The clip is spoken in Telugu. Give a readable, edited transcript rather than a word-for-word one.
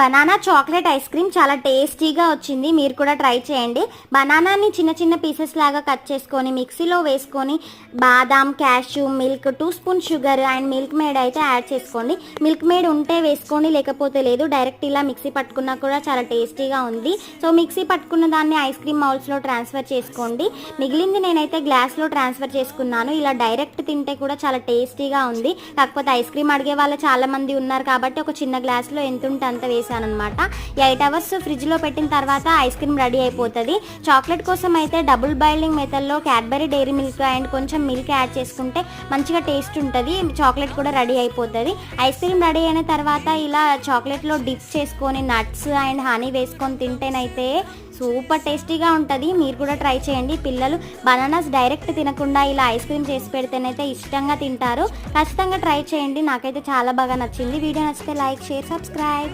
బనానా చాక్లెట్ ఐస్ క్రీమ్ చాలా టేస్టీగా వచ్చింది. మీరు కూడా ట్రై చేయండి. బనానాని చిన్న చిన్న పీసెస్ లాగా కట్ చేసుకొని మిక్సీలో వేసుకొని బాదాం, cashew, milk, 2 spoon sugar and milk made అయితే యాడ్ చేసుకోండి. మిల్క్ మేడ్ ఉంటే వేసుకోండి, లేకపోతే లేదు. డైరెక్ట్ ఇలా మిక్సీ పట్టుకున్నా కూడా చాలా టేస్టీగా ఉంది. సో మిక్సీ పట్టుకున్న దాన్ని ఐస్ క్రీమ్ మౌల్స్లో ట్రాన్స్ఫర్ చేసుకోండి. మిగిలింది నేనైతే గ్లాస్లో ట్రాన్స్ఫర్ చేసుకున్నాను. ఇలా డైరెక్ట్ తింటే కూడా చాలా టేస్టీగా ఉంది. కాకపోతే ఐస్ క్రీమ్ అడిగే వాళ్ళు చాలా మంది ఉన్నారు కాబట్టి ఒక చిన్న గ్లాస్లో ఎంత ఉంటే అంత వేసానమాట. 8 అవర్స్ ఫ్రిడ్జ్లో పెట్టిన తర్వాత ఐస్ క్రీమ్ రెడీ అయిపోతుంది. చాక్లెట్ కోసం అయితే డబుల్ బాయిలింగ్ మెథడ్లో క్యాడ్బరీ డైరీ మిల్క్ అండ్ కొంచెం మిల్క్ యాడ్ చేసుకుంటే మంచిగా టేస్ట్ ఉంటుంది. చాక్లెట్ కూడా రెడీ అయిపోతుంది. ఐస్ క్రీమ్ రెడీ అయిన తర్వాత ఇలా చాక్లెట్లో డిప్ చేసుకొని నట్స్ అండ్ హనీ వేసుకొని తింటేనైతే సూపర్ టేస్టీగా ఉంటుంది. మీరు కూడా ట్రై చేయండి. పిల్లలు బనానాస్ డైరెక్ట్ తినకుండా ఇలా ఐస్ క్రీమ్ చేసి పెడితేనైతే ఇష్టంగా తింటారు. ఖచ్చితంగా ట్రై చేయండి. నాకైతే చాలా బాగా నచ్చింది. వీడియో నచ్చితే లైక్, షేర్, సబ్స్క్రైబ్.